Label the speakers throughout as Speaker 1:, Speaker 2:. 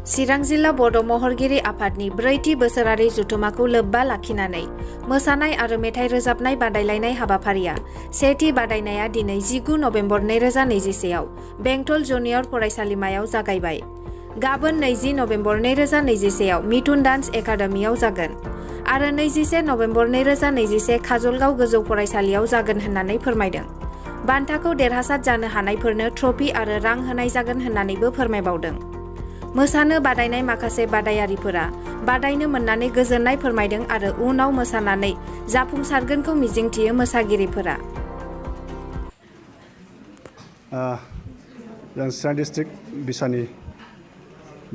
Speaker 1: चिरां जिल्ला बड' महरगिरि आफादनि 4थि बोसोरारि जथुमाखौ लोब्बा लाखिनानै मोसानाय आरो मेथाइ रोजाबनाय बादायलायनाय हाबाफारिया सेथि बादायनाया दिनै 19 नभेम्बर 2021 आव बेंटल जुनियर फरायसालिमायाव जागायबाय। गाबोन 20 नभेम्बर 2021 आव मिथुन डान्स एकाडेमियाव जागोन आरो 21 नभेम्बर 2021 काजलगाव गोजौ फरायसालियाव जागोन होननानै फोरमायदों। बान्थाखौ देरहासार जानो हानायफोरनो ट्रफी आरो रां होनाय जागोन होननानैबो फोरमायबावदों। मोसानो बादायनाय माखासे बादायारिफोरा बादायनो मोननानै गोजोननाय फोरमायदों आरो उनाव मोसानानै जाफुंसारगोनखौ मिजिंथियो मोसागिरिफोरा।
Speaker 2: जों चिरां डिस्ट्रिक्ट बिसानि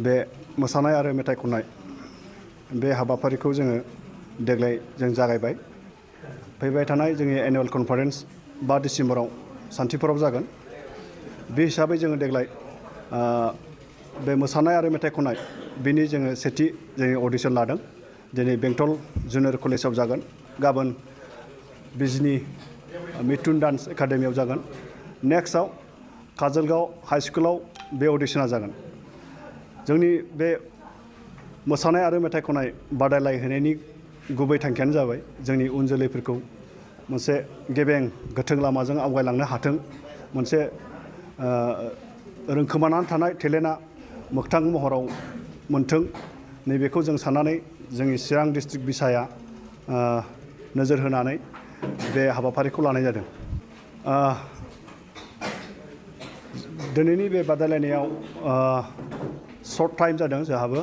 Speaker 2: बे मोसानाय आरो मेथाइ खननाय बे हाबाफारिखौ जोङो देग्लाय जों जागायबाय। फैबाय थानाय जोंनि एनुवेल कनफारेन्स 5 डिसेम्बराव सान्थिफुराव जागोन। बे हिसाबै जोङो देग्लाय बे मोसानाय आरो मेथाइ खननाय बिनि जोङो सेथि जोंनि अडिशन लादों। दिनै बेंटल जुनियर कलेजाव जागोन, गाबोन बिजनि मिथुन डान्स एकाडेमियाव जागोन, नेक्स्टआव काजलगाव हाई स्कुलाव बे अडिशना जागोन। जोंनि बे मोसानाय आरो मेथाइ खननाय बादायलायहोनायनि गुबै थांखियानो जाबाय जोंनि उन जोलैफोरखौ मोनसे गेबें गोथों लामाजों आवगायलांनो हाथों, मोनसे रोंखोमानानै थानाय टेलेन्टआ मोगथां महराव मोनथों, नैबेखौ जों साननानै जोंनि चिरां डिस्ट्रिक्ट बिसाया नोजोर होनानै बे हाबाफारिखौ लानाय जादों। दिनैनि बे बादायलायनायाव सर्ट टाइम जादों जोंहाबो,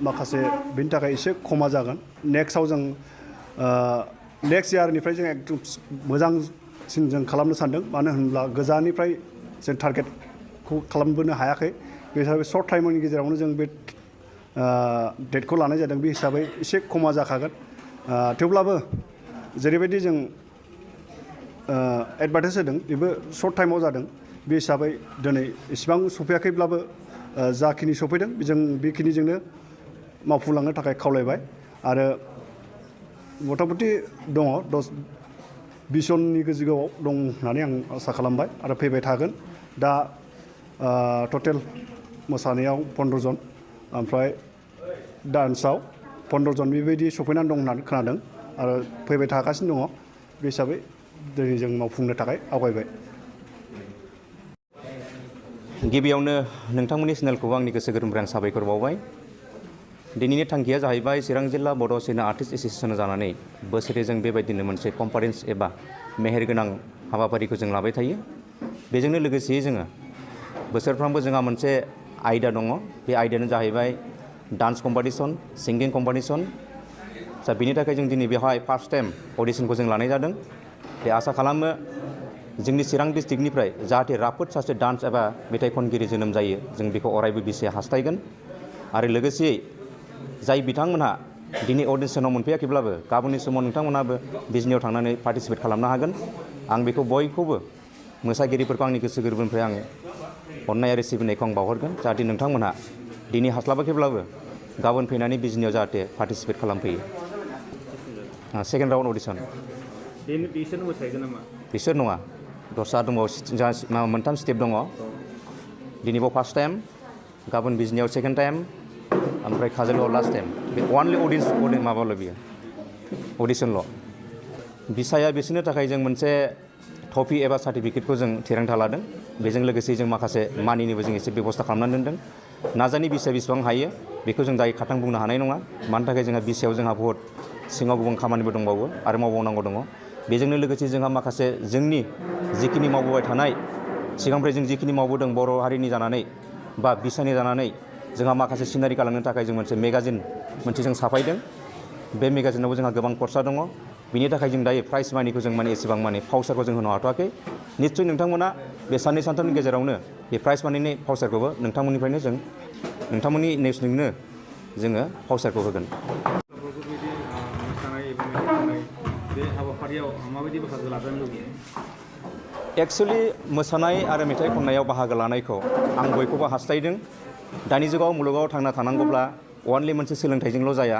Speaker 2: माखासे बेनि थाखाय एसे खमा जागोन। नेक्स्टआव जों नेक्स्ट इयारनिफ्राय जों एकदम मोजांसिन जों खालामनो सानदों, मानो होनब्ला गोजाननिफ्राय जों टारगेटखौ खालामबोनो हायाखै। बे हिसाबै सर्ट टाइमनि गेजेरावनो जों बे डेटखौ लानाय जादों। बे हिसाबै एसे खमा जाखागोन, थेवब्लाबो जेरैबायदि जों एडभार्टाइज होदों बेबो सर्ट टाइमाव जादों। बे हिसाबै दिनै इसिबां सफैयाखैब्लाबो जाखिनि सफैदों जों बेखिनिजोंनो मावफुंलांनो थाखाय खावलायबाय। आरो मथा-मथि दङ 10-20 जननि गोजौआव दं होननानै आं आसा खालामबाय आरो फैबाय थागोन। दा टटेल मोसानायाव 15 जन, ओमफ्राय डान्सआव 15 जन बेबायदि सफैनानै दं होननानै खोनादों आरो फैबाय थागासिनो दङ। बे हिसाबै दिनै जों मावफुंनो थाखाय आवगायबाय।
Speaker 3: गिबियावनो नोंथांमोननि चेनेलखौबो आंनि गोसो गोरबोनिफ्राय आं साबायखर बावबाय। दिनैनि थांखिया जाहैबाय चिरां जिल्ला बड' सिनेमा आर्टिस्ट एस'सिएसन जानानै बोसोरै जों बेबायदिनो मोनसे कनफारेन्स एबा मेहेरगोनां हाबाफारिखौ जों लाबाय थायो। बेजोंनो लोगोसेयै जोङो बोसोरफ्रोमबो जोंहा मोनसे आयदा दङ। बे आयदायानो जाहैबाय डान्स कम्पिटिसन, सिंगिं कम्पिटिसन। बेनि थाखाय जों दिनै बेवहाय फार्स्ट टाइम अडिशनखौ जों लानाय जादों। बे आसा खालामो जोंनि चिरां डिस्ट्रिक्टनिफ्राय जाहाथे राफोद सासे डान्स एबा मेथाइ खनगिरि जोनोम जायो, जों बेखौ अरायबो बिसाया हास्थायगोन। आरो लोगोसेयै जाय बिथांमोनहा दिनै अडिशनाव मोनफैयाखैब्लाबो गाबोननि समाव नोंथांमोनहाबो बिजनियाव थांनानै पार्टिसिपेट खालामनो हागोन। आं बेखौ बयखौबो मोसागिरिफोरखौ आंनि गोसो गोरबोनिफ्राय आं अननाय आरो सिबिनायखौ आं बावहरगोन, जाहाथे नोंथांमोनहा दिनै हास्लाबाखैब्लाबो गाबोन फैनानै बिजनियाव जाहाथे पार्टिसिपेट खालामफैयो। सेकेन्ड राउन्ड अडिशन
Speaker 4: बिसोर मोसाहैगोन नामा?
Speaker 3: बिसोर नङा, दस्रा दंबावो, मोनथाम स्टेप दङ। दिनै बाव फार्स्ट टाइम, गाबोन बिजनियाव सेकेन्ड टाइम, ओमफ्राय काजलगावआव लास्ट टाइम। बे अनलि अडिशन माबाल' बियो अडिशनल'। बिसाया बिसोरनो थाखाय जों मोनसे ट्रफि एबा सार्टिफिकेटखौ जों थिरांथा लादों। बेजों लोगोसे जों माखासे मानिनिबो जों एसे बेबस्था खालामनानै दोनदों। नाजानि बिसाया बेसेबां हायो बेखौ जों दायो खाथां बुंनो हानाय नङा, मानि थाखाय जोंहा बिसायाव जोंहा बहुद सिङाव गुबुन खामानिबो दंबावो आरो मावबावनांगौ दङ। बेजोंनो लोगोसे जोंहा माखासे जोंनि जिखिनि मावबोबाय थानाय, सिगांनिफ्राय जों जिखिनि मावबोदों बर' हारिनि जानानै बा बिसानि जानानै, जोंहा माखासे सिनारि खालामनो थाखाय जों मोनसे मेगाजिन जों साफायदों। बे मेगाजिनावबो जोंहा गोबां खरसा दङ। बिनि थाखाय जों दायो प्राइज मानिखौ जों एसेबां फावसारखौ जों होनो हाथ'वाखै। निस्सय नोंथांमोना बे साननै सानथामनि गेजेरावनो बे प्राइज मानिनि फावसारखौबो नोंथांमोननिफ्रायनो जों नोंथांमोननि नेक्स्टजोंनो जोङो फावसारखौ होगोन।
Speaker 4: बे हाबाफारियाव माबायदि बाहागो लानो लुबैयो?
Speaker 3: एक्सुवेलि मोसानाय आरो मेथाइ खननायाव बाहागो लानायखौ आं बयखौबो हास्थायदों। दानि जुगाव मुलुगाव थांना थानांगौब्ला अनलि मोनसे सोलोंथाइजोंल' जाया।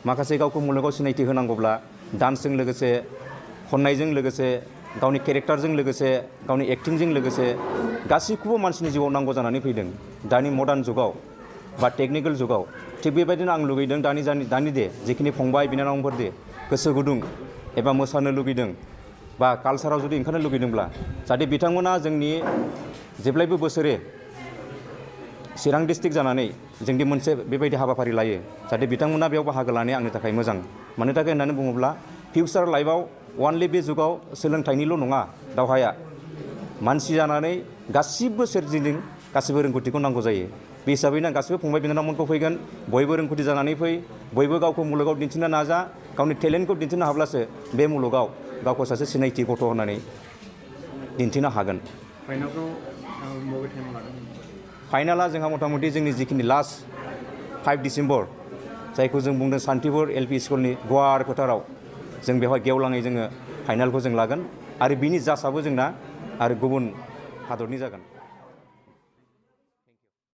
Speaker 3: माखासे गावखौ मुलुगाव सिनायथि होनांगौब्ला डान्सजों लोगोसे, खननायजों लोगोसे, गावनि केरेक्टारजों लोगोसे, गावनि एक्टिंजों लोगोसे गासैखौबो मानसिनि जिउआव नांगौ जानानै फैदों। दानि मडार्न जुगाव बा टेकनिकेल जुगाव थिग बेबायदिनो आं लुगैदों दानि दे जिखिनि फंबाय बिनानावफोर दे गोसो गुदुं एबा मोसानो लुगैदों बा कालसाराव जुदि ओंखारनो लुगैदोंब्ला जाहाथे बिथांमोना जोंनि जेब्लायबो बोसोरे चिरां डिस्ट्रिक्ट जानानै जोंदि मोनसे बेबायदि हाबाफारि लायो जाहाथे बिथांमोना बेयाव बाहागो लानाया आंनि थाखाय मोजां मानो थाखाय होननानै बुङोब्ला फिउचार लाइफआव अनलि बे जुगाव सोलोंथाइनिल' नङा दावहाया मानसि जानानै गासिबो सोरजिदों गासिबो रोंगौथिखौ नांगौ जायो बे हिसाबैनो गासिबो फंबाय बिनानावमोनखौ फैगोन बयबो रोंगौथि जानानै फै बयबो गावखौ मुलुगाव दिन्थिनो नाजा गावनि टेलेन्टखौ दिन्थिनो हाब्लासो बे मुलुगाव गावखौ सासे सिनायथि गथ' होननानै दिन्थिनो हागोन
Speaker 4: फाइनालखौ बबे टाइमाव लागोन
Speaker 3: फाइनाला जोंहा मथा मथि जोंनि जिखिनि लास्ट 5 डिसेम्बर जायखौ जों बुंदों सान्तिपुर एलपि स्कुलनि गुवार फोथाराव जों बेवहाय गेवलाङै जोङो फाइनालखौ जों लागोन आरो बिनि जाजआबो जोंना आरो गुबुन हादरनि जागोन